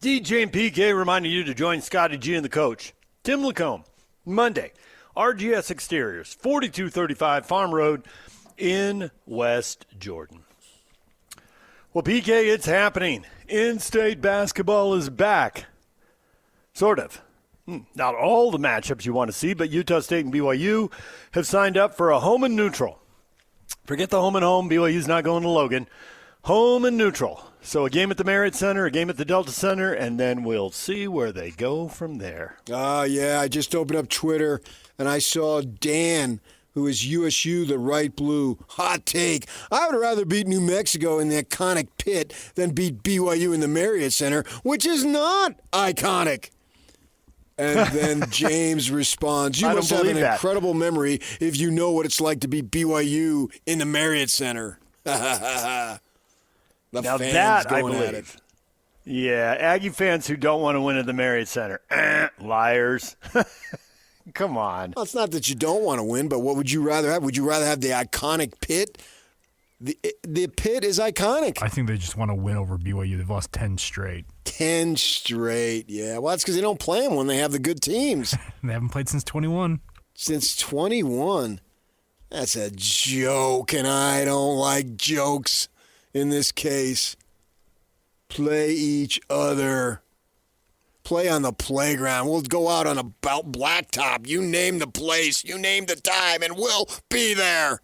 DJ and PK reminding you to join Scotty G and the coach, Tim Lacombe, Monday, RGS Exteriors, 4235 Farm Road in West Jordan. Well, PK, it's happening. In-state basketball is back. Sort of. Not all the matchups you want to see, but Utah State and BYU have signed up for a home and neutral. Forget the home and home. BYU's not going to Logan. Home and neutral. So a game at the Marriott Center, a game at the Delta Center, and then we'll see where they go from there. Yeah, I just opened up Twitter, and I saw Dan, who is USU, the right blue. Hot take. I would rather beat New Mexico in the iconic pit than beat BYU in the Marriott Center, which is not iconic. And then James responds, you must have an incredible memory if you know what it's like to beat BYU in the Marriott Center. Now that I believe. Yeah, Aggie fans who don't want to win at the Marriott Center. Liars. Come on. Well, it's not that you don't want to win, but what would you rather have? Would you rather have the iconic pit? The pit is iconic. I think they just want to win over BYU. They've lost 10 straight. 10 straight, yeah. Well, that's because they don't play them when they have the good teams. They haven't played since 21. Since 21. That's a joke, and I don't like jokes in this case. Play each other. Play on the playground. We'll go out on a blacktop. You name the place, you name the time, and we'll be there.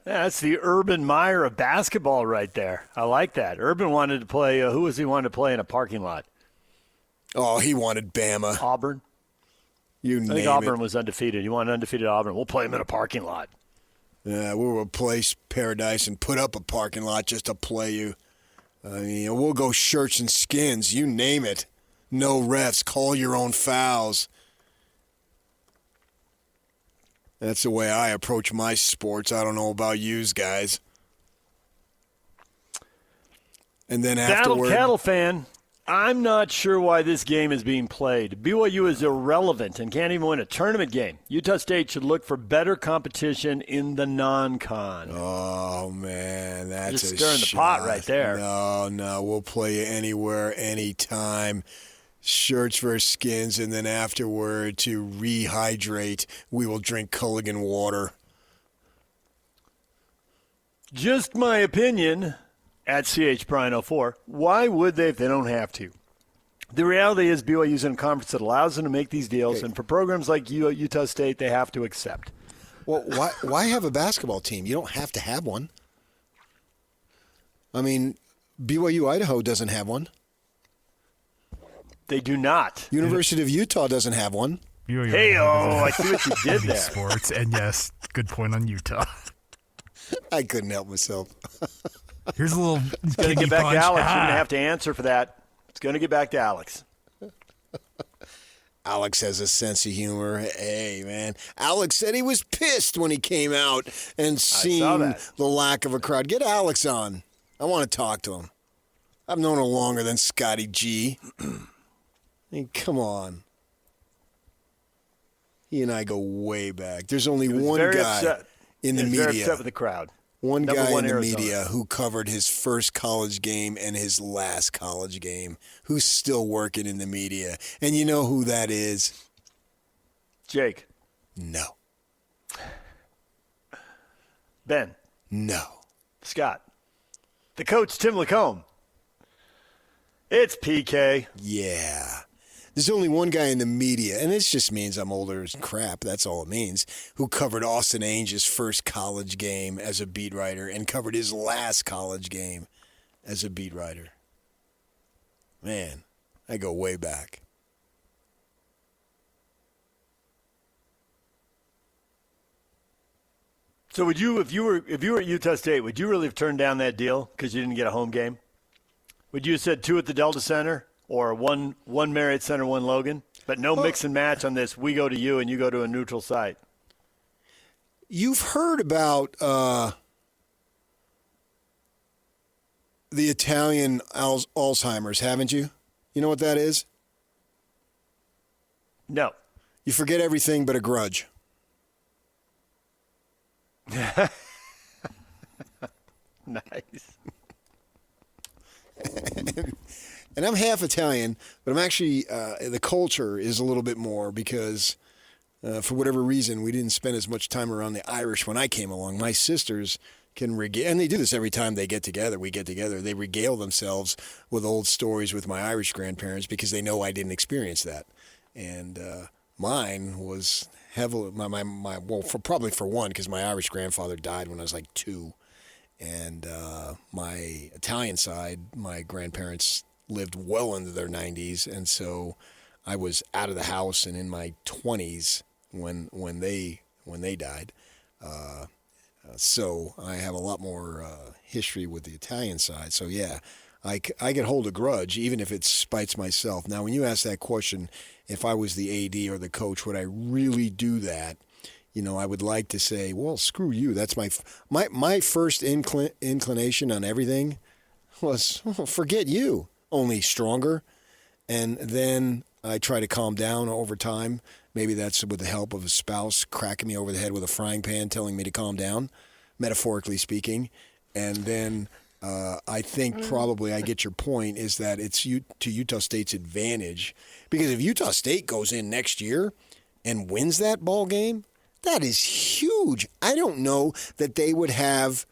Yeah, that's the Urban Meyer of basketball right there. I like that. Urban wanted to play, who was he wanted to play in a parking lot? Oh, he wanted Bama. Auburn? You name it. I think Auburn was undefeated. You want undefeated Auburn. We'll play him in a parking lot. Yeah, we'll replace Paradise and put up a parking lot just to play you. I mean, we'll go shirts and skins. You name it. No refs. Call your own fouls. That's the way I approach my sports. I don't know about yous guys. And then afterward, Cattle fan, I'm not sure why this game is being played. BYU is irrelevant and can't even win a tournament game. Utah State should look for better competition in the non-con. Oh, man, that's just a stirring shot. The pot right there. No, we'll play you anywhere, anytime. Shirts versus skins, and then afterward, to rehydrate, we will drink Culligan water. Just my opinion, at CHBrian04. Why would they if they don't have to? The reality is BYU's in a conference that allows them to make these deals, and for programs like Utah State, they have to accept. Well, why have a basketball team? You don't have to have one. I mean, BYU Idaho doesn't have one. They do not. University of Utah doesn't have one. I see what you did there. Sports, and yes, good point on Utah. I couldn't help myself. Here's a little. It's going to get back to Alex. You're going to have to answer for that. It's going to get back to Alex. Alex has a sense of humor. Hey, man. Alex said he was pissed when he came out and seen the lack of a crowd. Get Alex on. I want to talk to him. I've known him longer than Scotty G. I mean, come on. He and I go way back. There's only one guy in the media. Very upset with the crowd. One guy in the media who covered his first college game and his last college game, who's still working in the media. And you know who that is? Jake. No. Ben. No. Scott. The coach, Tim Lacombe. It's PK. Yeah. There's only one guy in the media, and this just means I'm older as crap, that's all it means, who covered Austin Ainge's first college game as a beat writer and covered his last college game as a beat writer. Man, I go way back. So would you, if you were at Utah State, would you really have turned down that deal because you didn't get a home game? Would you have said 2 at the Delta Center or one Marriott Center, 1 Logan? But no mix and match on this. We go to you and you go to a neutral site. You've heard about the Italian Alzheimer's, haven't you? You know what that is? No. You forget everything but a grudge. Nice. and I'm half Italian, but I'm actually the culture is a little bit more because for whatever reason we didn't spend as much time around the Irish when I came along. My sisters can regale, and they do this every time they get together. We get together. They regale themselves with old stories with my Irish grandparents because they know I didn't experience that, and mine was heavily probably for one because my Irish grandfather died when I was like 2. And my Italian side, my grandparents lived well into their 90s, and so I was out of the house and in my 20s when they died. So I have a lot more history with the Italian side. So yeah, I could hold a grudge even if it spites myself. Now, when you ask that question, if I was the AD or the coach, would I really do that? I would like to say, well, screw you. That's my first inclination on everything was, forget you, only stronger. And then I try to calm down over time. Maybe that's with the help of a spouse cracking me over the head with a frying pan telling me to calm down, metaphorically speaking. And then I think probably I get your point is that it's to Utah State's advantage. Because if Utah State goes in next year and wins that ball game, that is huge. I don't know that they would have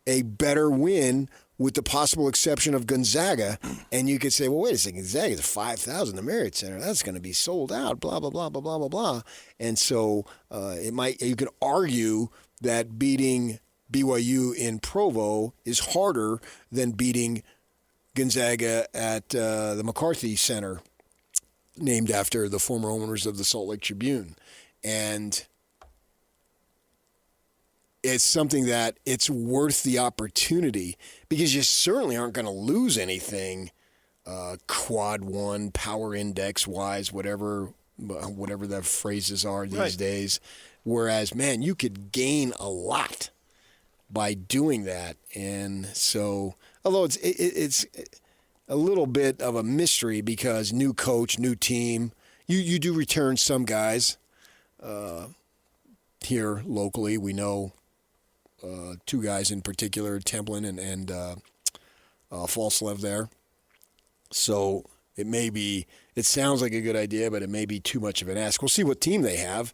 a better win with the possible exception of Gonzaga. And you could say, well, wait a second, Gonzaga's 5,000, the Marriott Center. That's going to be sold out, blah, blah, blah, blah, blah, blah, blah. And so you could argue that beating BYU in Provo is harder than beating Gonzaga at the McCarthy Center, named after the former owners of the Salt Lake Tribune. And it's something that it's worth the opportunity because you certainly aren't going to lose anything quad one, power index wise, whatever the phrases are these days. Whereas, man, you could gain a lot by doing that. And so, although it's a little bit of a mystery because new coach, new team, you do return some guys here locally. We know 2 guys in particular, Templin and Falslev there. So it sounds like a good idea, but it may be too much of an ask. We'll see what team they have.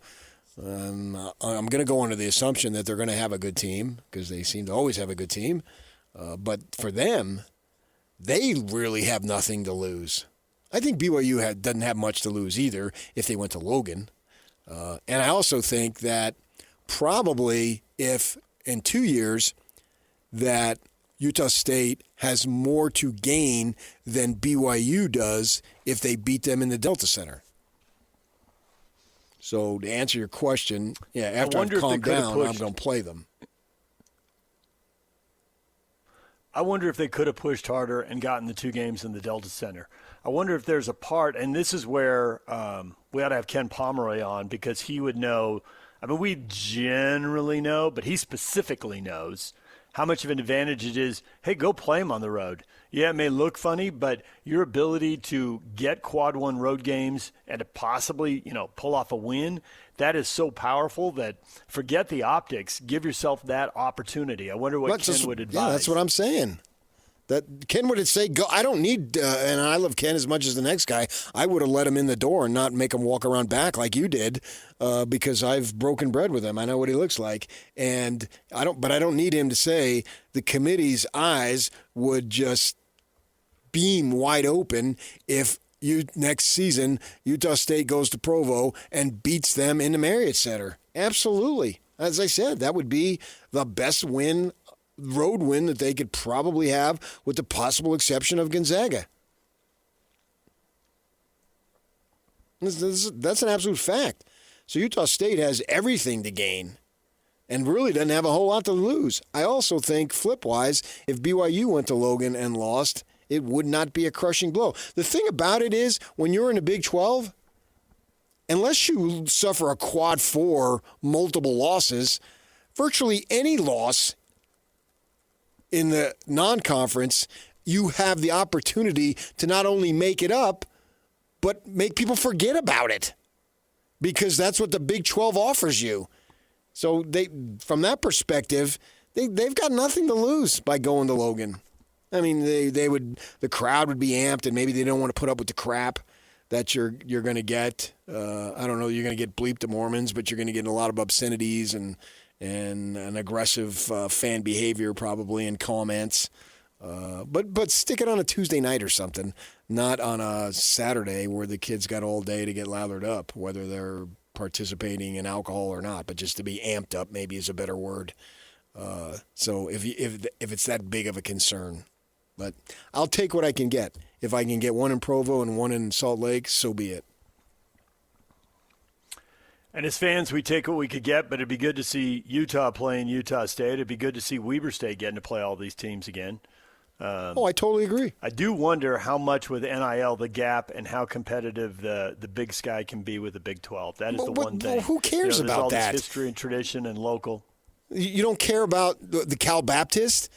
I'm going to go under the assumption that they're going to have a good team because they seem to always have a good team. But for them, they really have nothing to lose. I think BYU doesn't have much to lose either if they went to Logan. And I also think that probably if in 2 years that Utah State has more to gain than BYU does if they beat them in the Delta Center. So to answer your question, after I've calmed down, I'm going to play them. I wonder if they could have pushed harder and gotten the 2 games in the Delta Center. I wonder if there's a part, and this is where we ought to have Ken Pomeroy on because he would know. I mean, we generally know, but he specifically knows how much of an advantage it is. Hey, go play them on the road. Yeah, it may look funny, but your ability to get quad one road games and to possibly, pull off a win, that is so powerful that forget the optics. Give yourself that opportunity. I wonder what Ken would advise. Yeah, that's what I'm saying. That Ken would say, "Go." I don't need, and I love Ken as much as the next guy. I would have let him in the door and not make him walk around back like you did, because I've broken bread with him. I know what he looks like, and I don't need him to say the committee's eyes would just beam wide open if next season Utah State goes to Provo and beats them in the Marriott Center. Absolutely, as I said, that would be the best road win that they could probably have with the possible exception of Gonzaga. That's an absolute fact. So Utah State has everything to gain and really doesn't have a whole lot to lose. I also think, flip-wise, if BYU went to Logan and lost, it would not be a crushing blow. The thing about it is, when you're in the Big 12, unless you suffer a quad 4, multiple losses, virtually any loss in the non-conference, you have the opportunity to not only make it up, but make people forget about it because that's what the Big 12 offers you. So from that perspective, they've got nothing to lose by going to Logan. I mean, the crowd would be amped, and maybe they don't want to put up with the crap that you're going to get. I don't know, you're going to get bleeped to Mormons, but you're going to get a lot of obscenities and an aggressive fan behavior probably and comments. But stick it on a Tuesday night or something, not on a Saturday where the kids got all day to get lathered up, whether they're participating in alcohol or not, but just to be amped up maybe is a better word. So if it's that big of a concern. But I'll take what I can get. If I can get one in Provo and one in Salt Lake, so be it. And as fans, we take what we could get, but it'd be good to see Utah playing Utah State. It'd be good to see Weber State getting to play all these teams again. I totally agree. I do wonder how much with NIL, the gap, and how competitive the Big Sky can be with the Big 12. That is the one thing. Well, who cares there's about all that? This history and tradition and local. You don't care about the Cal Baptist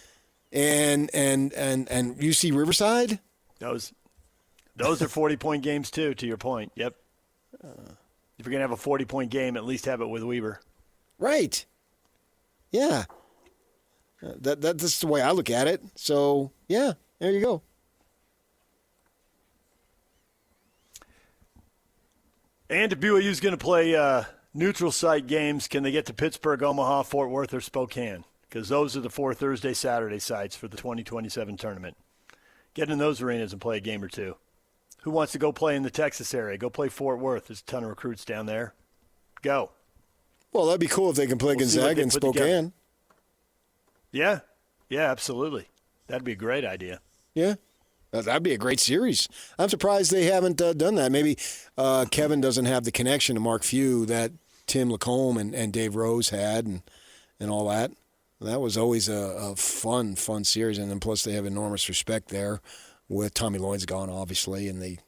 and UC Riverside? Those are 40-point games too. To your point, yep. If you're gonna have a 40-point game, at least have it with Weber. Right. Yeah. That's the way I look at it. So yeah, there you go. And if BYU is going to play neutral site games, can they get to Pittsburgh, Omaha, Fort Worth, or Spokane? Because those are the 4 Thursday, Saturday sites for the 2027 tournament. Get in those arenas and play a game or two. Who wants to go play in the Texas area? Go play Fort Worth. There's a ton of recruits down there. Go. Well, that'd be cool if they can play Gonzaga and Spokane. Yeah, absolutely. That'd be a great idea. Yeah, that'd be a great series. I'm surprised they haven't done that. Maybe Kevin doesn't have the connection to Mark Few that Tim Lacombe and Dave Rose had and all that. That was always a fun series, and then plus they have enormous respect there with Tommy Lloyd's gone, obviously, and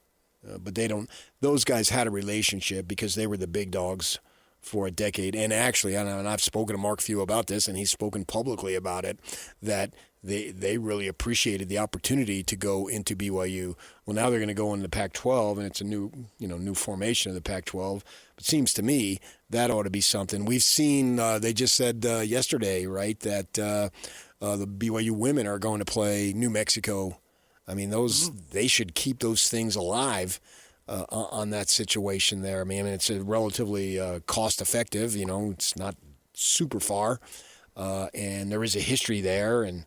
but they don't. Those guys had a relationship because they were the big dogs for a decade. And actually, and I've spoken to Mark Few about this, and he's spoken publicly about it, that they really appreciated the opportunity to go into BYU. Well, now they're going to go into the Pac-12, and it's a new formation of the Pac-12. It seems to me that ought to be something. We've seen, they just said yesterday, right, that the BYU women are going to play New Mexico. I mean, they should keep those things alive. On that situation there. I mean, it's a relatively cost-effective. It's not super far, and there is a history there, and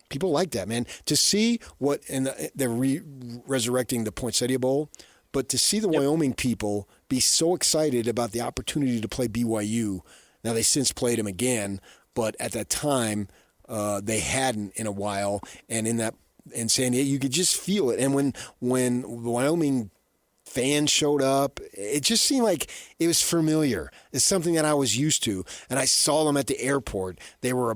people like that, man. To see what, and they're resurrecting the Poinsettia Bowl, but to see the Wyoming people be so excited about the opportunity to play BYU. Now, they since played them again, but at that time, they hadn't in a while, and in San Diego, you could just feel it. And when the Wyoming fans showed up, it just seemed like it was familiar. It's something that I was used to. And I saw them at the airport. They were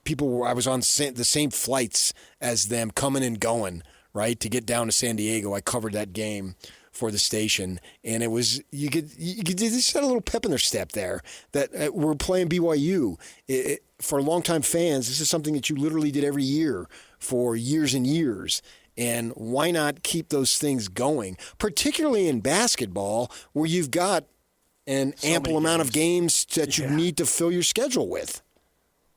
I was on the same flights as them coming and going, right, to get down to San Diego. I covered that game for the station. And it was, you could just had a little pep in their step there that we're playing BYU. For longtime fans, this is something that you literally did every year for years and years. And why not keep those things going, particularly in basketball where you've got an ample amount of games that you need to fill your schedule with?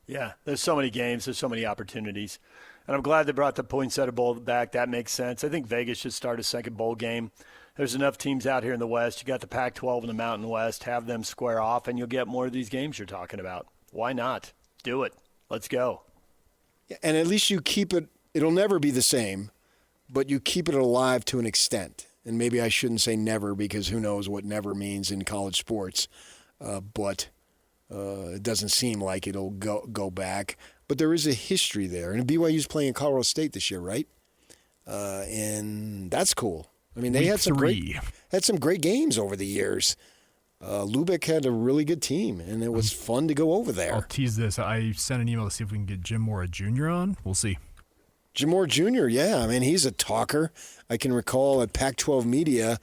Yeah, there's so many games. There's so many opportunities. And I'm glad they brought the Poinsettia Bowl back. That makes sense. I think Vegas should start a second bowl game. There's enough teams out here in the West. You got the Pac-12 and the Mountain West. Have them square off, and you'll get more of these games you're talking about. Why not? Do it. Let's go. And at least you keep it. It'll never be the same. But you keep it alive to an extent. And maybe I shouldn't say never because who knows what never means in college sports. But it doesn't seem like it'll go back. But there is a history there. And BYU's playing Colorado State this year, right? And that's cool. I mean, they had some great games over the years. Lubeck had a really good team, and it was fun to go over there. I'll tease this. I sent an email to see if we can get Jim Mora Jr. on. We'll see. Jim Moore Jr., yeah. I mean, he's a talker. I can recall at Pac-12 Media,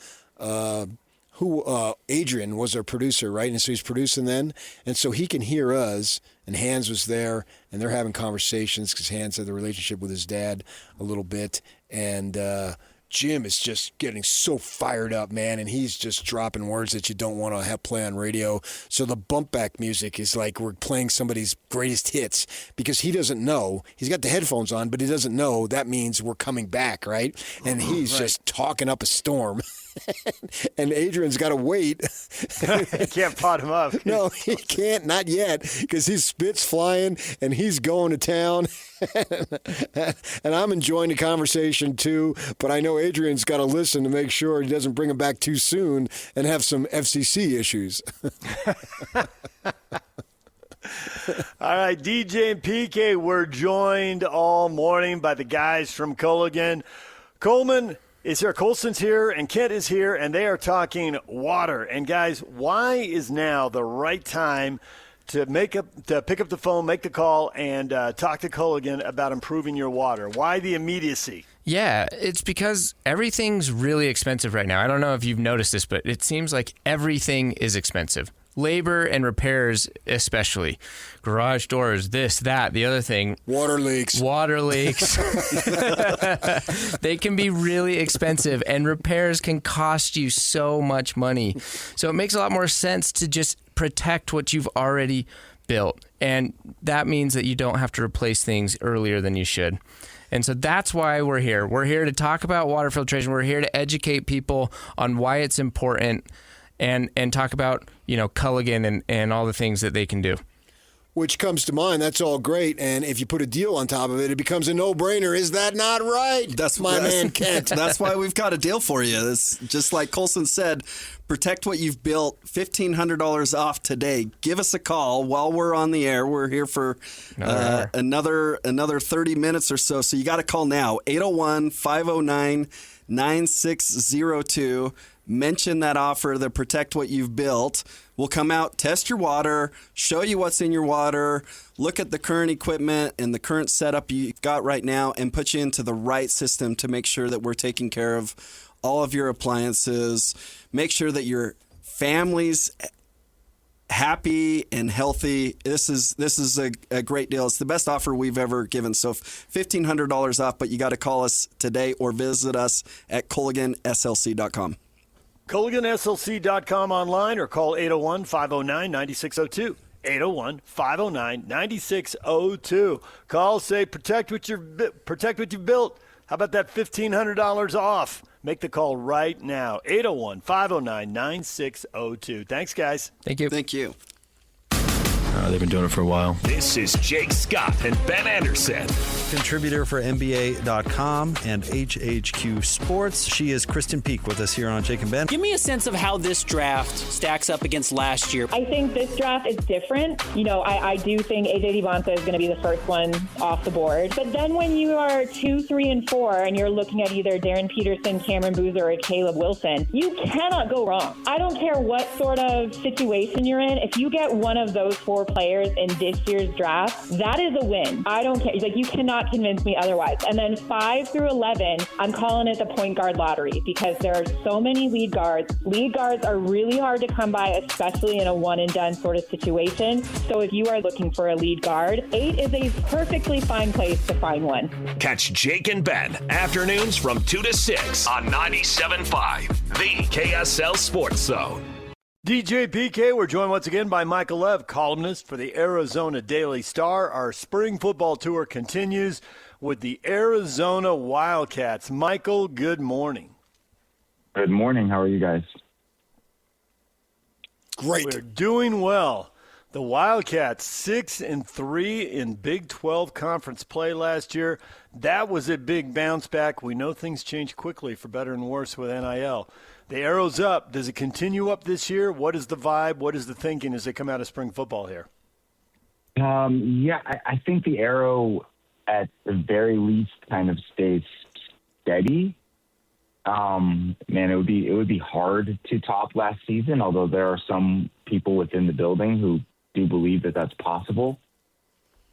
Adrian was our producer, right? And so he's producing then. And so he can hear us, and Hans was there, and they're having conversations because Hans had the relationship with his dad a little bit. And Jim is just getting so fired up, man, and he's just dropping words that you don't want to have play on radio. So the bump back music is like we're playing somebody's greatest hits because he doesn't know. He's got the headphones on, but he doesn't know that means we're coming back, right? And he's just talking up a storm. And Adrian's got to wait. He can't pot him up. No, he can't, not yet, because his spit's flying and he's going to town. And I'm enjoying the conversation too, but I know Adrian's got to listen to make sure he doesn't bring him back too soon and have some FCC issues. All right, DJ and PK, we're joined all morning by the guys from Culligan. Coleman is here, Colson's here, and Kent is here, and they are talking water. And guys, why is now the right time to pick up the phone, make the call, and talk to Culligan about improving your water? Why the immediacy? Yeah, it's because everything's really expensive right now. I don't know if you've noticed this, but it seems like everything is expensive. Labor and repairs especially. Garage doors, this, that, the other thing. Water leaks. They can be really expensive, and repairs can cost you so much money. So it makes a lot more sense to just protect what you've already built. And that means that you don't have to replace things earlier than you should. And so that's why we're here. We're here to talk about water filtration. We're here to educate people on why it's important and talk about, Culligan and all the things that they can do. Which comes to mind, that's all great, and if you put a deal on top of it, it becomes a no-brainer. Is that not right? That's my man Kent. That's why we've got a deal for you. It's just like Colson said, protect what you've built, $1,500 off today. Give us a call while we're on the air. We're here for another 30 minutes or so, so you got to call now, 801-509-9602. Mention that offer, the protect what you've built. We'll come out, test your water, show you what's in your water, look at the current equipment and the current setup you've got right now, and put you into the right system to make sure that we're taking care of all of your appliances. Make sure that your family's happy and healthy. This is a great deal. It's the best offer we've ever given. So $1,500 off, but you got to call us today or visit us at CulliganSLC.com. CulliganSLC.com online, or call 801-509-9602. 801-509-9602. Call, say, protect what you've built. How about that $1,500 off? Make the call right now. 801-509-9602. Thanks, guys. Thank you. Thank you. They've been doing it for a while. This is Jake Scott and Ben Anderson. Contributor for NBA.com and HHQ Sports. She is Kristen Peak with us here on Jake and Ben. Give me a sense of how this draft stacks up against last year. I think this draft is different. I do think AJ Devonta is going to be the first one off the board. But then when you are 2, 3, and 4, and you're looking at either Darren Peterson, Cameron Boozer, or Caleb Wilson, you cannot go wrong. I don't care what sort of situation you're in. If you get one of those 4 players in this year's draft, that is a win. I don't care. You cannot convince me otherwise. And then 5 through 11, I'm calling it the point guard lottery because there are so many lead guards. Lead guards are really hard to come by, especially in a one-and-done sort of situation. So if you are looking for a lead guard, 8 is a perfectly fine place to find one. Catch Jake and Ben afternoons from 2 to 6 on 97.5, the KSL Sports Zone. DJ PK, we're joined once again by Michael Lev, columnist for the Arizona Daily Star. Our spring football tour continues with the Arizona Wildcats. Michael, good morning. Good morning. How are you guys? Great. We're doing well. The Wildcats 6-3 in Big 12 conference play last year. That was a big bounce back. We know things change quickly for better and worse with NIL. The arrow's up. Does it continue up this year? What is the vibe? What is the thinking as they come out of spring football here? I think the arrow at the very least kind of stays steady. It would be hard to top last season, although there are some people within the building who do believe that that's possible.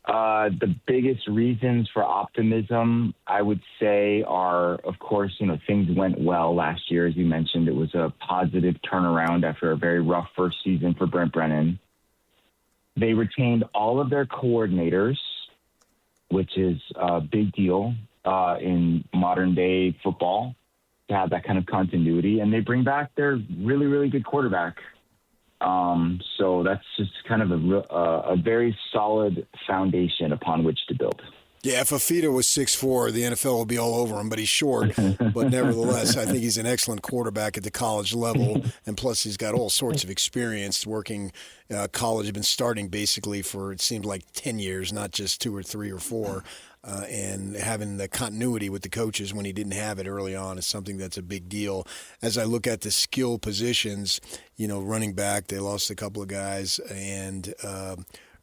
The biggest reasons for optimism, I would say, are, of course, things went well last year. As you mentioned, it was a positive turnaround after a very rough first season for Brent Brennan. They retained all of their coordinators, which is a big deal in modern-day football. to have that kind of continuity. And they bring back their really, really good quarterback. So that's just kind of a very solid foundation upon which to build. Yeah, if Fafita was 6'4", the NFL will be all over him, but he's short. But nevertheless, I think he's an excellent quarterback at the college level, and plus he's got all sorts of experience working college. He's been starting basically for, it seemed like 10 years, not just 2 or 3 or 4. And having the continuity with the coaches when he didn't have it early on is something that's a big deal. As I look at the skill positions, running back, they lost a couple of guys, and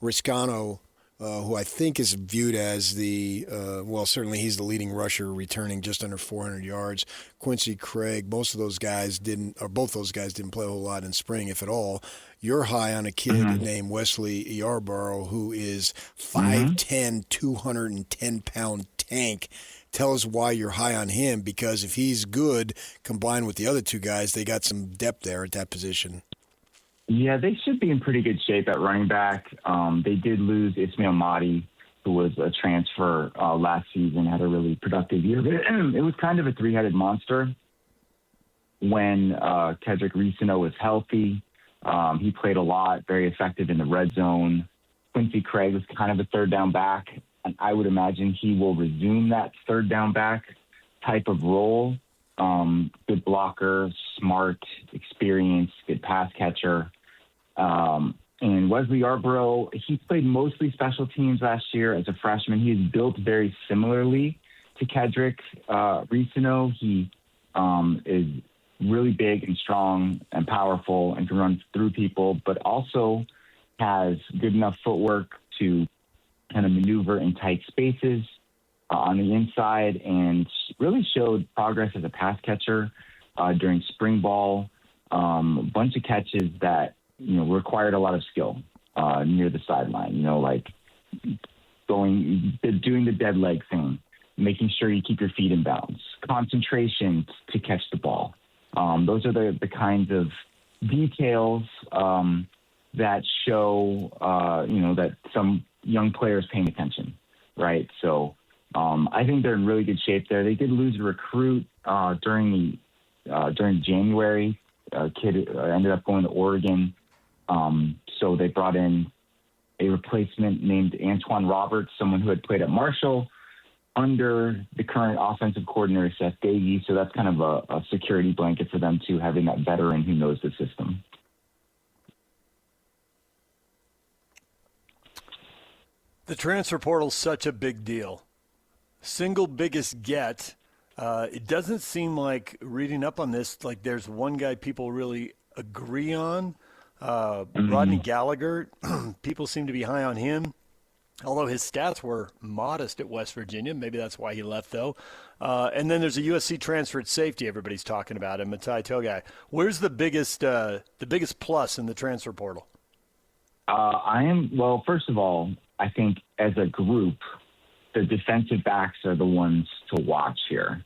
Riscano, who I think is viewed as certainly he's the leading rusher, returning just under 400 yards. Quincy Craig, both those guys didn't play a whole lot in spring, if at all. You're high on a kid named Wesley Yarborough, who is 5'10", 210-pound tank. Tell us why you're high on him, because if he's good, combined with the other two guys, they got some depth there at that position. Yeah, they should be in pretty good shape at running back. They did lose Ismail Mahdi, who was a transfer last season, had a really productive year. But it was kind of a three-headed monster when Kedrick Risino was healthy. He played a lot, very effective in the red zone. Quincy Craig was kind of a third down back, and I would imagine he will resume that third down back type of role. Good blocker, smart, experienced, good pass catcher. And Wesley Yarborough, he played mostly special teams last year as a freshman. He is built very similarly to Kedrick Risino. He is really big and strong and powerful and can run through people, but also has good enough footwork to kind of maneuver in tight spaces on the inside, and really showed progress as a pass catcher during spring ball. A bunch of catches that, required a lot of skill near the sideline, like doing the dead leg thing, making sure you keep your feet in bounds, concentration to catch the ball. Those are the kinds of details that show, that some young players paying attention, right? So I think they're in really good shape there. They did lose a recruit during January. A kid ended up going to Oregon. So they brought in a replacement named Antoine Roberts, someone who had played at Marshall under the current offensive coordinator, Seth Davies. So that's kind of a security blanket for them, too, having that veteran who knows the system. The transfer portal is such a big deal. Single biggest get. It doesn't seem like, reading up on this, like there's one guy people really agree on. Rodney Gallagher, people seem to be high on him, although his stats were modest at West Virginia. Maybe that's why he left, though. And then there's a USC transfer at safety everybody's talking about, and Matai Togai. Where's the biggest plus in the transfer portal? First of all, I think as a group, the defensive backs are the ones to watch here.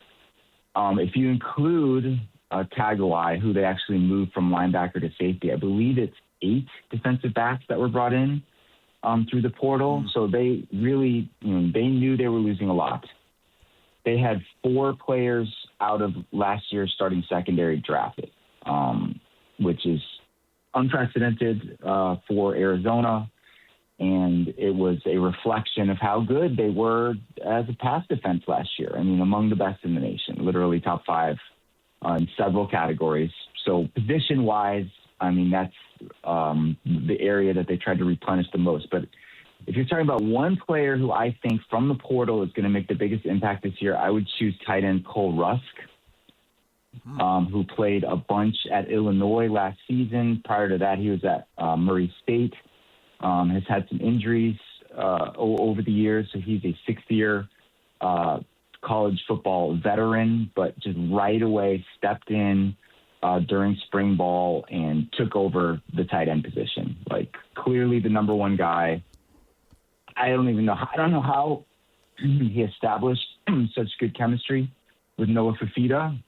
If you include Tagovailoa, who they actually moved from linebacker to safety, I believe it's 8 defensive backs that were brought in through the portal. So they really, they knew they were losing a lot. They had 4 players out of last year's starting secondary drafted, which is unprecedented for Arizona. And it was a reflection of how good they were as a pass defense last year. I mean, among the best in the nation, literally top 5 in several categories. So position-wise, I mean, that's the area that they tried to replenish the most. But if you're talking about one player who I think from the portal is going to make the biggest impact this year, I would choose tight end Cole Rusk, who played a bunch at Illinois last season. Prior to that, he was at Murray State. Has had some injuries over the years, so he's a 6th-year college football veteran, but just right away stepped in during spring ball and took over the tight end position. Like, clearly the number one guy. I don't know how he established such good chemistry with Noah Fafita,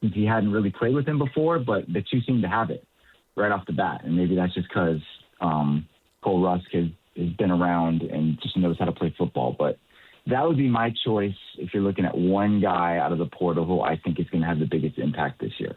since he hadn't really played with him before, but the two seem to have it right off the bat, and maybe that's just because Cole Rusk has been around and just knows how to play football. But that would be my choice if you're looking at one guy out of the portal who I think is going to have the biggest impact this year.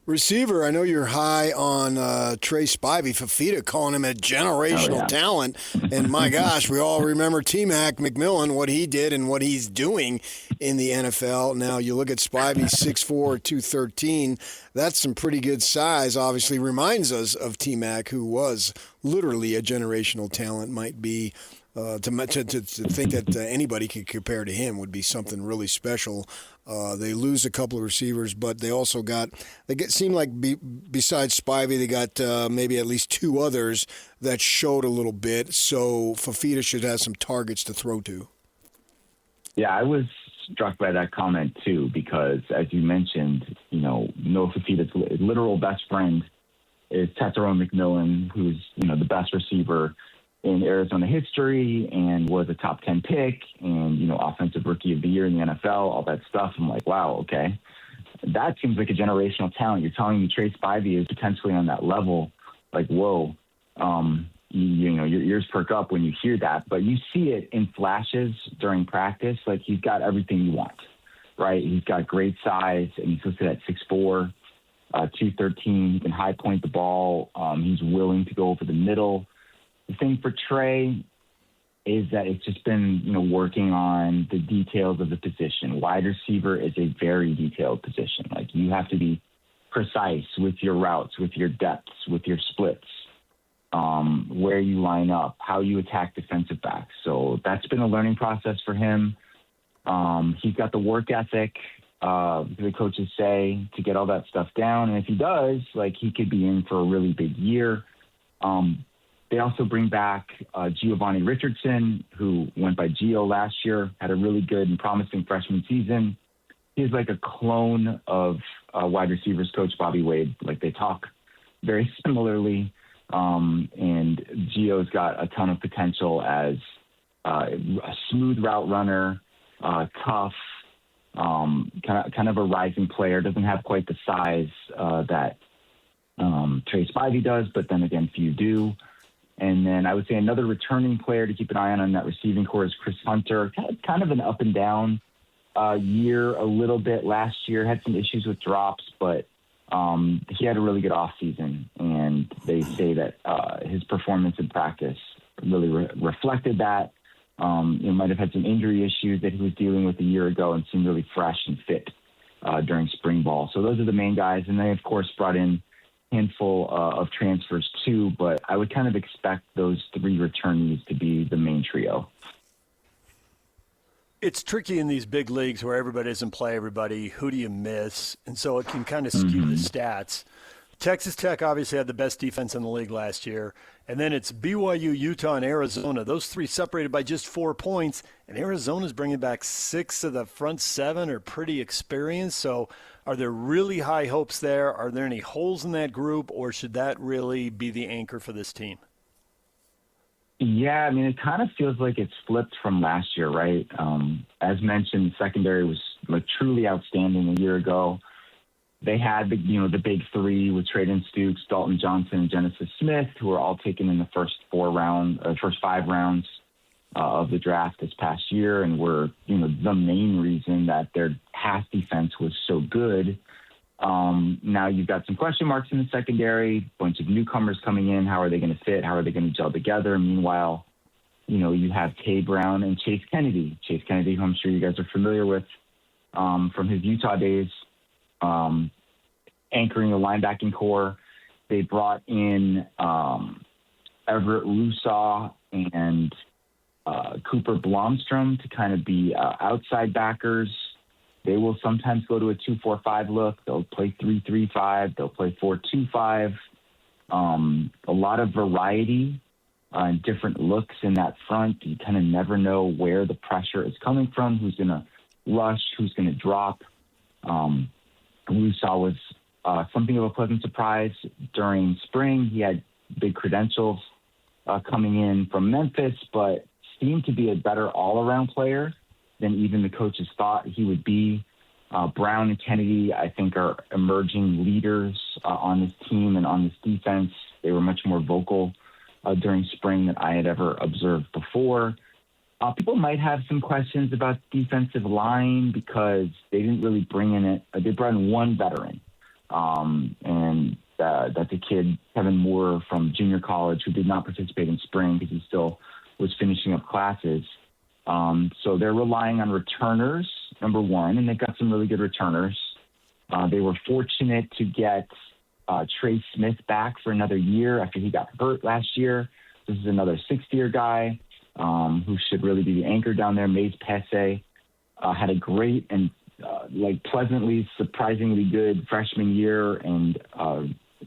Receiver, I know you're high on Trey Spivey. Fafita calling him a generational talent. And my gosh, we all remember T-Mac McMillan, what he did and what he's doing in the NFL. Now you look at Spivey, 6'4", 213. That's some pretty good size. Obviously reminds us of T-Mac, who was literally a generational talent. Might be to think that anybody could compare to him would be something really special. They lose a couple of receivers, but they also seem like besides Spivey, they got maybe at least two others that showed a little bit. So Fafita should have some targets to throw to. Yeah, I was struck by that comment too, because as you mentioned, Noah Fafita's literal best friend is Tetairoa McMillan, who's, the best receiver in Arizona history and was a top 10 pick and, offensive rookie of the year in the NFL, all that stuff. I'm like, wow, okay. That seems like a generational talent. You're telling me Trey Spivey is potentially on that level. Like, whoa. Your ears perk up when you hear that, but you see it in flashes during practice. Like, he's got everything you want, right? He's got great size, and he's listed at 6'4", 213. He can high point the ball. He's willing to go over the middle. The thing for Trey is that it's just been, working on the details of the position. Wide receiver is a very detailed position. Like, you have to be precise with your routes, with your depths, with your splits, where you line up, how you attack defensive backs. So that's been a learning process for him. He's got the work ethic, the coaches say, to get all that stuff down. And if he does, he could be in for a really big year. They also bring back Giovanni Richardson, who went by Gio last year, had a really good and promising freshman season. He's like a clone of wide receivers coach Bobby Wade. Like, they talk very similarly. And Gio's got a ton of potential as a smooth route runner, tough, kind of a rising player. Doesn't have quite the size that Trey Spivey does, but then again, few do. And then I would say another returning player to keep an eye on that receiving core is Chris Hunter. Kind of an up and down year a little bit last year. Had some issues with drops, but he had a really good offseason. And they say that his performance in practice really reflected that. He might have had some injury issues that he was dealing with a year ago and seemed really fresh and fit during spring ball. So those are the main guys. And they, of course, brought in handful of transfers too, but I would kind of expect those three returnees to be the main trio. It's tricky in these big leagues where everybody doesn't play everybody. Who do you miss? And so it can kind of skew the stats. Texas Tech obviously had the best defense in the league last year. And then it's BYU, Utah, and Arizona. Those three separated by just 4 points. And Arizona's bringing back 6 of the front 7 are pretty experienced. So are there really high hopes there? Are there any holes in that group, or should that really be the anchor for this team? Yeah, I mean, it kind of feels like it's flipped from last year, right? As mentioned, the secondary was truly outstanding a year ago. They had the big three with Traden Stukes, Dalton Johnson, and Genesis Smith, who were all taken in the first 5 rounds of the draft this past year, and were the main reason that their pass defense was so good. Now you've got some question marks in the secondary, bunch of newcomers coming in. How are they going to fit? How are they going to gel together? Meanwhile, you have Tay Brown and Chase Kennedy. Chase Kennedy, who I'm sure you guys are familiar with from his Utah days, anchoring the linebacking core. They brought in Everett Lusaw and Cooper Blomstrom to kind of be outside backers. They will sometimes go to a 2-4-5 look. They'll play 3-3-5. They'll play 4-2-5. A lot of variety and different looks in that front. You kind of never know where the pressure is coming from, who's going to rush, who's going to drop. Lusaw was something of a pleasant surprise during spring. He had big credentials coming in from Memphis, but seemed to be a better all-around player than even the coaches thought he would be. Brown and Kennedy, I think, are emerging leaders on this team and on this defense. They were much more vocal during spring than I had ever observed before. People might have some questions about defensive line because they didn't really bring in they brought in one veteran. And that's a kid, Kevin Moore from junior college, who did not participate in spring because he still was finishing up classes. So they're relying on returners, number one, and they've got some really good returners. They were fortunate to get Trey Smith back for another year after he got hurt last year. This is another sixth-year guy who should really be the anchor down there. Maze Pesse had a great and pleasantly, surprisingly good freshman year, and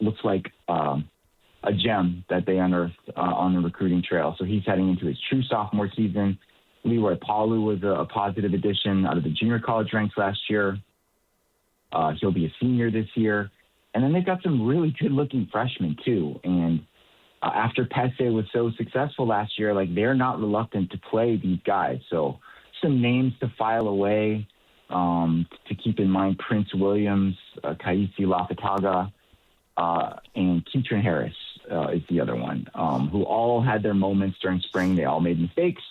looks like a gem that they unearthed on the recruiting trail. So he's heading into his true sophomore season. Leroy Palu was a positive addition out of the junior college ranks last year. He'll be a senior this year. And then they've got some really good-looking freshmen, too. And after Pesse was so successful last year, they're not reluctant to play these guys. So some names to file away. To keep in mind, Prince Williams, Kaisi Lafataga, and Keatron Harris is the other one, who all had their moments during spring. They all made mistakes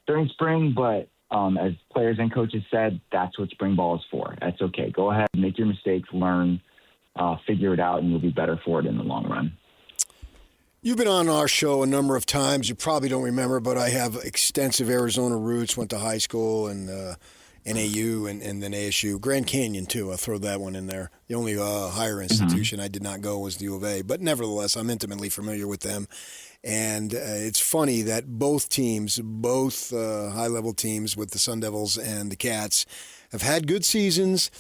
during spring, but as players and coaches said, that's what spring ball is for. That's okay. Go ahead, make your mistakes, learn, figure it out, and you'll be better for it in the long run. You've been on our show a number of times. You probably don't remember, but I have extensive Arizona roots, went to high school and NAU and then ASU. Grand Canyon, too. I'll throw that one in there. The only higher institution I did not go was the U of A. But nevertheless, I'm intimately familiar with them. And it's funny that both teams, both high-level teams with the Sun Devils and the Cats, have had good seasons,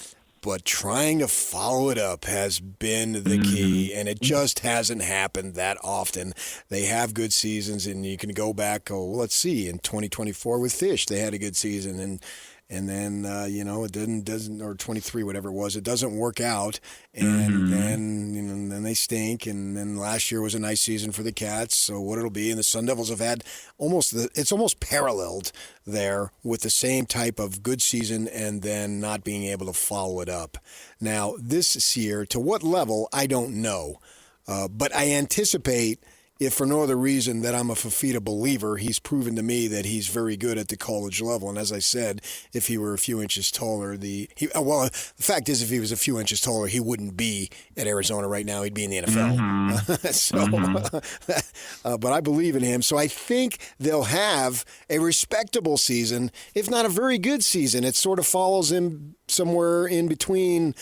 but trying to follow it up has been the key, and it just hasn't happened that often. They have good seasons, and you can go back, let's see, in 2024 with Fish, they had a good season, and then, it doesn't, or 23, whatever it was, it doesn't work out. And then they stink. And then last year was a nice season for the Cats. So what it'll be. And the Sun Devils have had it's almost paralleled there with the same type of good season and then not being able to follow it up. Now, this year, to what level, I don't know. But I anticipate, if for no other reason that I'm a Fafita believer, he's proven to me that he's very good at the college level. And as I said, if he were a few inches taller, the fact is, if he was a few inches taller, he wouldn't be at Arizona right now. He'd be in the NFL. But I believe in him. So I think they'll have a respectable season, if not a very good season. It sort of follows him somewhere in between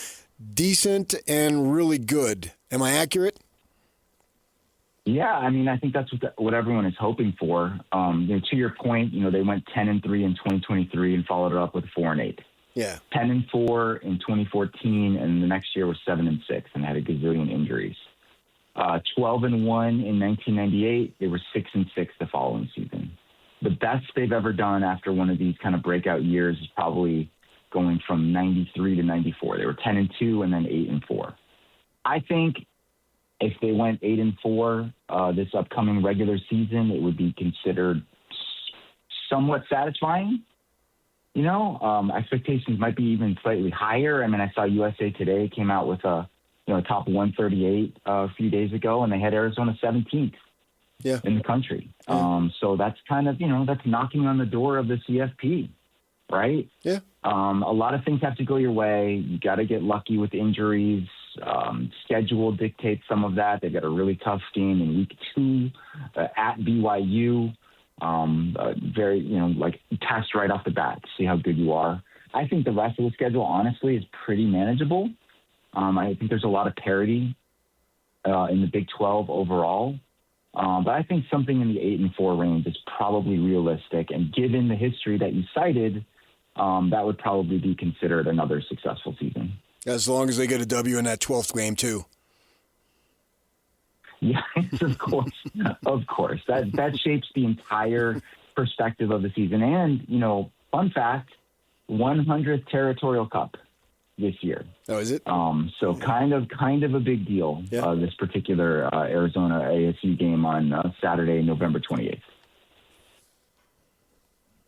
decent and really good. Am I accurate? Yeah, I think that's what everyone is hoping for. To your point, they went 10-3 in 2023 and followed it up with 4-8. Yeah, 10-4 in 2014, and the next year was 7-6, and had a gazillion injuries. 12-1 in 1998. They were 6-6 the following season. The best they've ever done after one of these kind of breakout years is probably going from 93 to 94. They were 10-2 and then 8-4. I think if they went 8-4 this upcoming regular season, it would be considered somewhat satisfying. Expectations might be even slightly higher. I saw USA Today came out with a top 138 a few days ago, and they had Arizona 17th in the country. Yeah. So that's kind of that's knocking on the door of the CFP, right? Yeah. A lot of things have to go your way. You got to get lucky with injuries. Schedule dictates some of that. They've got a really tough game in week 2 at BYU. Very, test right off the bat to see how good you are. I think the rest of the schedule, honestly, is pretty manageable. I think there's a lot of parity in the Big 12 overall. But I think something in the 8-4 range is probably realistic. And given the history that you cited, that would probably be considered another successful season. As long as they get a W in that 12th game, too. Yes, of course. Of course. That shapes the entire perspective of the season. And, fun fact, 100th Territorial Cup this year. Oh, is it? So kind of a big deal, this particular Arizona ASU game on Saturday, November 28th.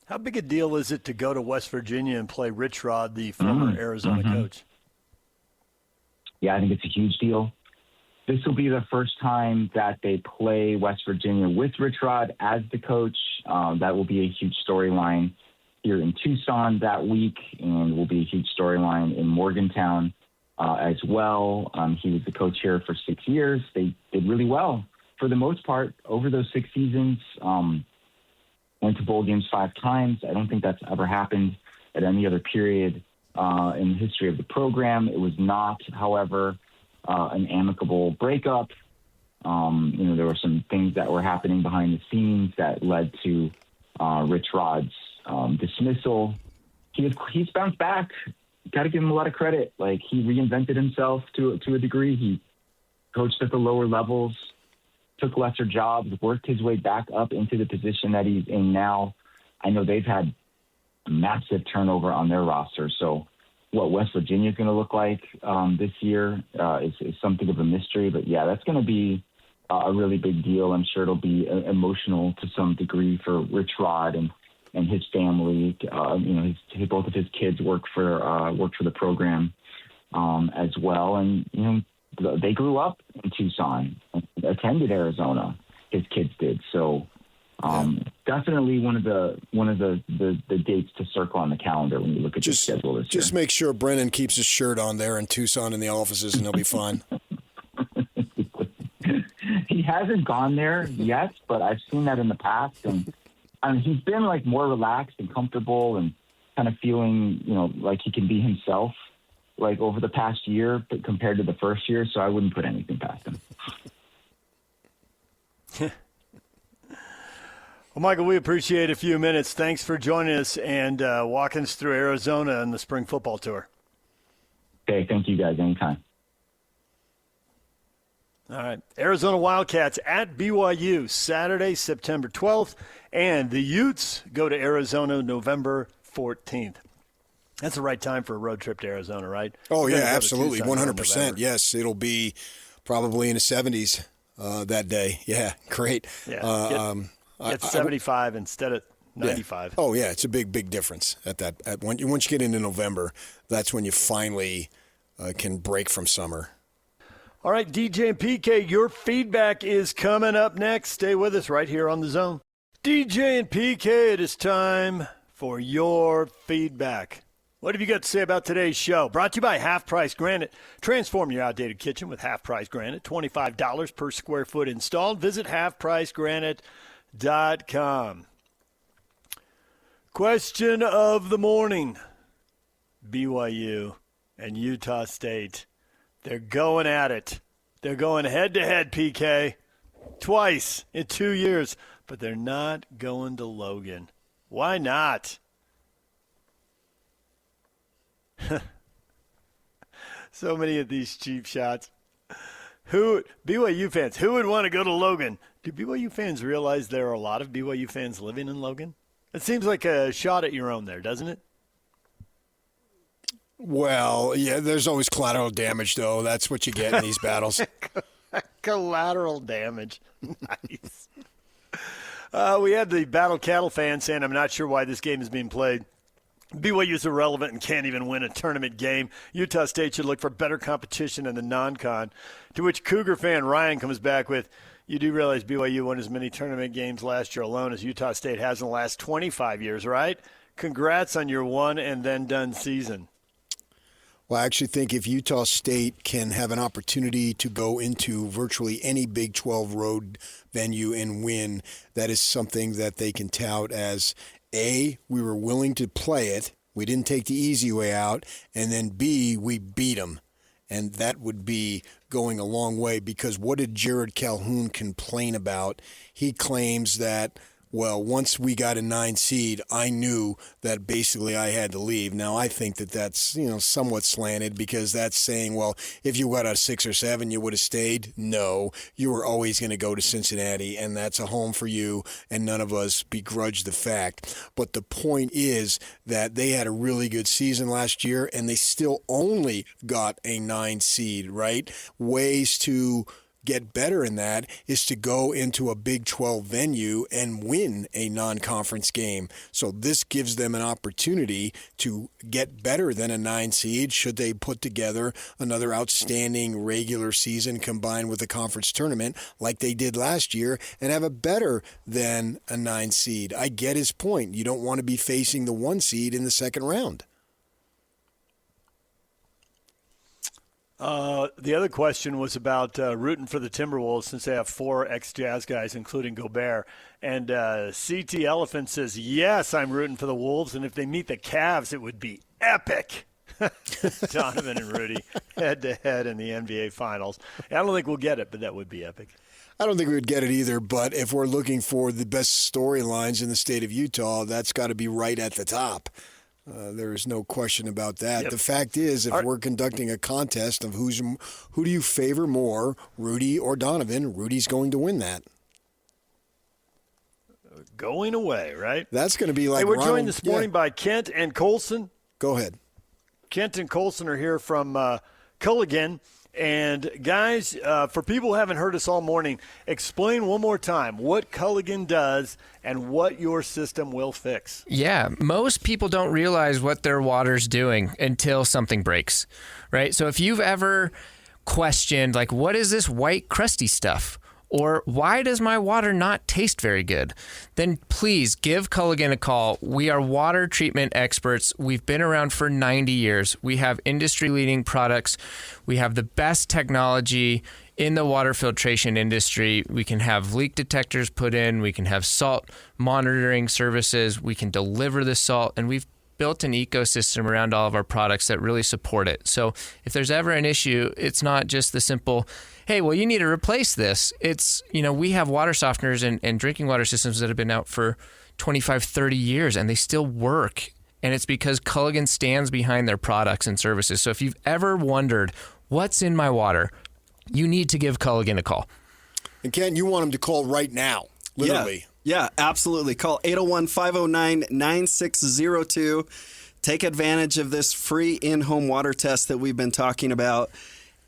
How big a deal is it to go to West Virginia and play Rich Rod, the former Arizona coach? Yeah, I think it's a huge deal. This will be the first time that they play West Virginia with Rich Rod as the coach. That will be a huge storyline here in Tucson that week, and will be a huge storyline in Morgantown as well. He was the coach here for 6 years. They did really well for the most part over those 6 seasons. Went to bowl games 5 times. I don't think that's ever happened at any other period in the history of the program. It was not, however, an amicable breakup. There were some things that were happening behind the scenes that led to Rich Rod's dismissal. He's bounced back. Got to give him a lot of credit. Like, he reinvented himself to a degree. He coached at the lower levels, took lesser jobs, worked his way back up into the position that he's in now. I know they've had massive turnover on their roster. So what West Virginia is going to look like this year is something of a mystery. But, yeah, that's going to be a really big deal. I'm sure it'll be emotional to some degree for Rich Rod and his family. Both of his kids work for the program as well. And, they grew up in Tucson, attended Arizona. His kids did. So definitely one of the dates to circle on the calendar when you look at the schedule this year. Just make sure Brennan keeps his shirt on there in Tucson in the offices, and he'll be fine. He hasn't gone there yet, but I've seen that in the past, and he's been like more relaxed and comfortable and kind of feeling, like he can be himself, like over the past year, but compared to the first year. So I wouldn't put anything past him. Well, Michael, we appreciate a few minutes. Thanks for joining us and walking us through Arizona and the spring football tour. Okay, thank you guys. Anytime. All right. Arizona Wildcats at BYU Saturday, September 12th, and the Utes go to Arizona November 14th. That's the right time for a road trip to Arizona, right? Oh, yeah, absolutely. 100%. Yes, it'll be probably in the 70s that day. Yeah, great. Yeah, get 75 instead of 95. Yeah. Oh, yeah, it's a big difference once you get into November. That's when you finally can break from summer. All right, DJ and PK, your feedback is coming up next. Stay with us right here on The Zone. DJ and PK, it is time for your feedback. What have you got to say about today's show? Brought to you by Half Price Granite. Transform your outdated kitchen with Half Price Granite. $25 per square foot installed. Visit halfpricegranite.com. Question of the morning. BYU and Utah State. They're going at it. They're going head-to-head, PK. Twice in 2 years. But they're not going to Logan. Why not? So many of these cheap shots. BYU fans, who would want to go to Logan? Do BYU fans realize there are a lot of BYU fans living in Logan? It seems like a shot at your own there, doesn't it? Well, yeah, there's always collateral damage, though. That's what you get in these battles. Collateral damage. Nice. We had the Battle Cattle fan saying, I'm not sure why this game is being played. BYU's irrelevant and can't even win a tournament game. Utah State should look for better competition in the non-con. To which Cougar fan Ryan comes back with, you do realize BYU won as many tournament games last year alone as Utah State has in the last 25 years, right? Congrats on your one-and-then-done season. Well, I actually think if Utah State can have an opportunity to go into virtually any Big 12 road venue and win, that is something that they can tout as, A, we were willing to play it, we didn't take the easy way out, and then B, we beat them. And that would be going a long way, because what did Jared Calhoun complain about? He claims that, well, once we got a 9 seed, I knew that basically I had to leave. Now, I think that that's, somewhat slanted, because that's saying, well, if you got a 6 or 7, you would have stayed. No, you were always going to go to Cincinnati, and that's a home for you, and none of us begrudge the fact. But the point is that they had a really good season last year, and they still only got a 9 seed, right? Ways to get better in that is to go into a Big 12 venue and win a non-conference game. So this gives them an opportunity to get better than a 9 seed should they put together another outstanding regular season combined with a conference tournament like they did last year and have a better than a 9 seed. I get his point. You don't want to be facing the 1 seed in the second round. The other question was about rooting for the Timberwolves since they have 4 ex-Jazz guys, including Gobert. And CT Elephant says, yes, I'm rooting for the Wolves, and if they meet the Cavs, it would be epic. Donovan and Rudy head-to-head in the NBA Finals. I don't think we'll get it, but that would be epic. I don't think we would get it either, but if we're looking for the best storylines in the state of Utah, that's got to be right at the top. There is no question about that. Yep. The fact is, if we're conducting a contest of who do you favor more, Rudy or Donovan, Rudy's going to win that. Going away, right? That's going to be like Hey, we're Ronald, joined this morning by Kent and Colson. Go ahead. Kent and Colson are here from Culligan. And, guys, for people who haven't heard us all morning, explain one more time what Culligan does and what your system will fix. Yeah, most people don't realize what their water's doing until something breaks, right? So if you've ever questioned, like, what is this white crusty stuff? Or why does my water not taste very good? Then please give Culligan a call. We are water treatment experts. We've been around for 90 years. We have industry-leading products. We have the best technology in the water filtration industry. We can have leak detectors put in. We can have salt monitoring services. We can deliver the salt. And we've built an ecosystem around all of our products that really support it. So if there's ever an issue, it's not just the simple, hey, well, you need to replace this. It's, we have water softeners and drinking water systems that have been out for 25, 30 years, and they still work. And it's because Culligan stands behind their products and services. So if you've ever wondered, what's in my water, you need to give Culligan a call. And Ken, you want him to call right now, literally. Yeah, absolutely. Call 801-509-9602. Take advantage of this free in-home water test that we've been talking about.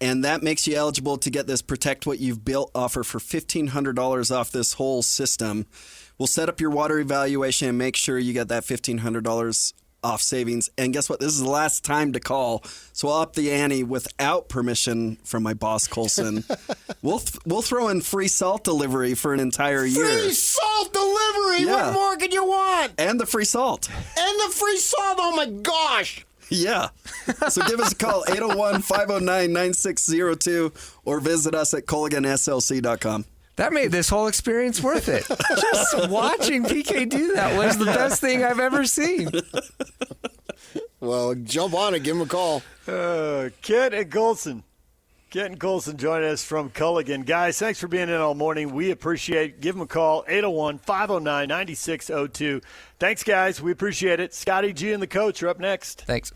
And that makes you eligible to get this Protect What You've Built offer for $1,500 off this whole system. We'll set up your water evaluation and make sure you get that $1,500 off savings. And guess what? This is the last time to call. So I'll up the ante without permission from my boss, Colson. We'll throw in free salt delivery for an entire year. Free salt delivery! Yeah. What more could you want? And the free salt. And the free salt! Oh, my gosh! Yeah. So give us a call, 801-509-9602, or visit us at CulliganSLC.com. That made this whole experience worth it. Just watching PK do that was the best thing I've ever seen. Well, jump on it. Give him a call. Kent and Colson. Kent and Colson join us from Culligan. Guys, thanks for being in all morning. We appreciate it. Give them a call, 801-509-9602. Thanks, guys. We appreciate it. Scotty G and the coach are up next. Thanks.